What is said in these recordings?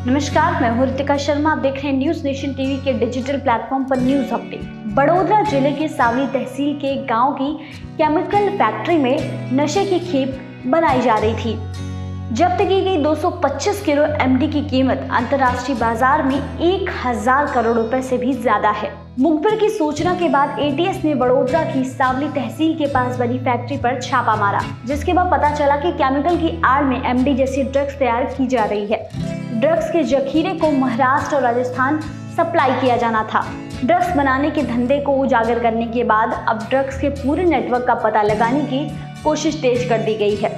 नमस्कार, मैं हूं रितिका शर्मा। आप देख रहे हैं न्यूज नेशन टीवी के डिजिटल प्लेटफॉर्म पर न्यूज अपडेट। बड़ोदरा जिले के सावली तहसील के गांव की केमिकल फैक्ट्री में नशे की खेप बनाई जा रही थी। जब्त की गई 225 किलो एमडी की कीमत अंतर्राष्ट्रीय बाजार में 1000 करोड़ रुपए से भी ज्यादा है। मुखबिर की सूचना के बाद एटीएस ने बड़ोदरा की सावली तहसील के पास बनी फैक्ट्री पर छापा मारा, जिसके बाद पता चला कि केमिकल की आड़ में एमडी जैसी ड्रग्स तैयार की जा रही है। ड्रग्स के जखीरे को महाराष्ट्र और राजस्थान सप्लाई किया जाना था। ड्रग्स बनाने के धंधे को उजागर करने के बाद अब ड्रग्स के पूरे नेटवर्क का पता लगाने की कोशिश तेज कर दी गई है।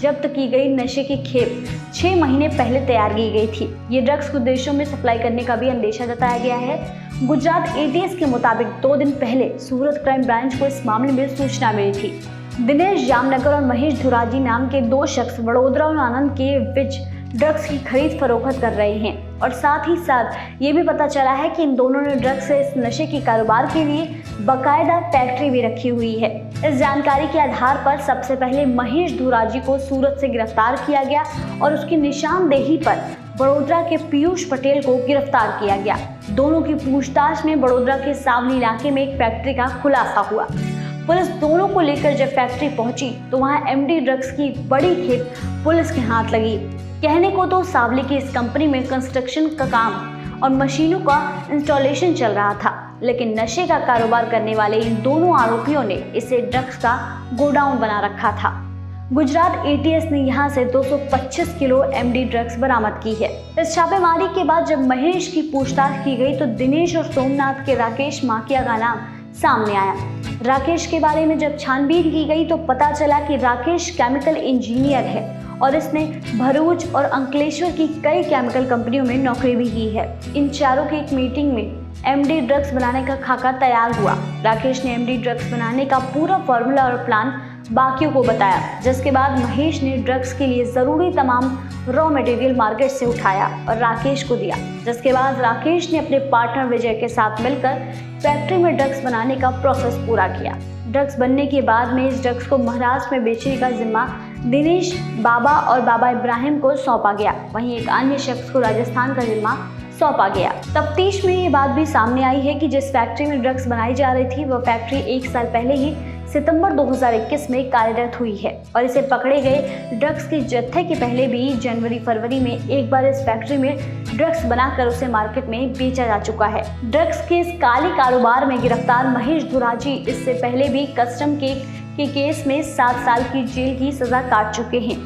जब्त की गई नशे की खेप 6 महीने पहले तैयार की गई थी। ये ड्रग्स को देशों में सप्लाई करने का भी अंदेशा जताया गया है। गुजरात एटीएस के मुताबिक 2 दिन पहले सूरत क्राइम ब्रांच को इस मामले में सूचना मिली थी। दिनेश जामनगर और महेश धुराजी नाम के 2 शख्स बड़ोदरा और आनंद के बीच ड्रग्स की खरीद फरोख्त कर रहे हैं और साथ ही साथ ये भी पता चला है कि इन दोनों ने ड्रग्स से इस नशे के कारोबार के लिए बाकायदा फैक्ट्री भी रखी हुई है। इस जानकारी के आधार पर सबसे पहले महेश धुराजी को सूरत से गिरफ्तार किया गया और उसकी निशानदेही पर बड़ोदरा के पीयूष पटेल को गिरफ्तार किया गया। दोनों की पूछताछ में बड़ोदरा के सावली इलाके में एक फैक्ट्री का खुलासा हुआ। पुलिस दोनों को लेकर जब फैक्ट्री पहुंची तो वहां एमडी ड्रग्स की बड़ी खेप पुलिस के हाथ लगी। कहने को तो सावली की इस कंपनी में कंस्ट्रक्शन का काम और मशीनों का इंस्टॉलेशन चल रहा था, लेकिन नशे का कारोबार करने वाले इन दोनों आरोपियों ने इसे ड्रग्स का गोडाउन बना रखा था। गुजरात एटीएस ने यहां से 225 किलो एमडी ड्रग्स बरामद की है। इस छापेमारी के बाद जब महेश की पूछताछ की गई तो दिनेश और सोमनाथ के राकेश माकिया का नाम सामने आया। राकेश के बारे में जब छानबीन की गई तो पता चला कि राकेश केमिकल इंजीनियर है और इसने भरूच और अंकलेश्वर की कई केमिकल कंपनियों में नौकरी भी की है। इन चारों की एक मीटिंग में एमडी ड्रग्स बनाने का खाका तैयार हुआ। राकेश ने एमडी ड्रग्स बनाने का पूरा फॉर्मूला और प्लान बाकियों को बताया, जिसके बाद महेश ने ड्रग्स के लिए जरूरी तमाम रॉ मटेरियल मार्केट से उठाया और राकेश को दिया, जिसके बाद राकेश ने अपने पार्टनर विजय के साथ मिलकर फैक्ट्री में ड्रग्स बनाने का प्रोसेस पूरा किया। ड्रग्स बनने के बाद में इस ड्रग्स को महाराष्ट्र में बेचने का जिम्मा दिनेश, बाबा और बाबा इब्राहिम को सौंपा गया। वहीं एक अन्य शख्स को राजस्थान का जिम्मा सौंपा गया। तफ्तीश में ये बात भी सामने आई है कि जिस फैक्ट्री में ड्रग्स बनाई जा रही थी वह फैक्ट्री 1 साल पहले ही सितंबर 2021 में कार्यरत हुई है और इसे पकड़े गए ड्रग्स के जत्थे के पहले भी जनवरी-फरवरी में एक बार इस फैक्ट्री में ड्रग्स बनाकर उसे मार्केट में बेचा जा चुका है। ड्रग्स के इस काले कारोबार में गिरफ्तार महेश धुराजी इससे पहले भी कस्टम के केस में 7 साल की जेल की सजा काट चुके हैं।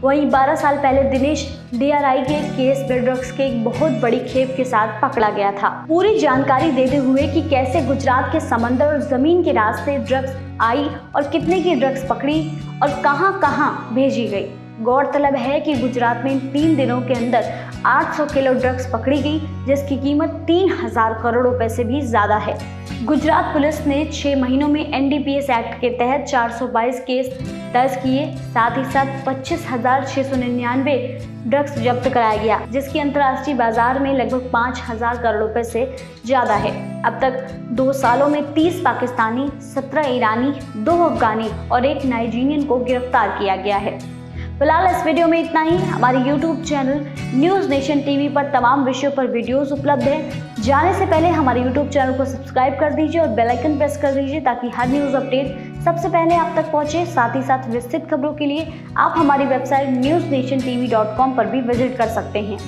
वहीं 12 साल पहले दिनेश डीआरआई के केस में ड्रग्स के एक बहुत बड़ी खेप के साथ पकड़ा गया था। पूरी जानकारी देते हुए कि कैसे गुजरात के समंदर और जमीन के रास्ते ड्रग्स आई और कितने की ड्रग्स पकड़ी और कहां-कहां भेजी गई। गौरतलब है कि गुजरात में 3 दिनों के अंदर 800 किलो ड्रग्स पकड़ी गई, जिसकी कीमत 3000 करोड़ रुपए से भी ज्यादा है। गुजरात पुलिस ने 6 महीनों में एनडीपीएस एक्ट के तहत 422 केस दर्ज किए। साथ ही साथ 25,699 ड्रग्स जब्त कराया गया, जिसकी अंतर्राष्ट्रीय बाजार में लगभग 5000 करोड़ रुपए से ज्यादा है। अब तक 2 सालों में 30 पाकिस्तानी, 17 ईरानी, 2 अफगानी और 1 नाइजीरियन को गिरफ्तार किया गया है। फिलहाल इस वीडियो में इतना ही। हमारे YouTube channel news nation TV पर तमाम विषयों पर वीडियोस उपलब्ध है। जाने से पहले हमारे YouTube चैनल को सब्सक्राइब कर दीजिए और बेल आइकन प्रेस कर दीजिए ताकि हर न्यूज अपडेट सबसे पहले आप तक पहुंचे। साथ ही साथ विस्तृत खबरों के लिए आप हमारी वेबसाइट newsnationtv.com पर भी विजिट कर सकते हैं।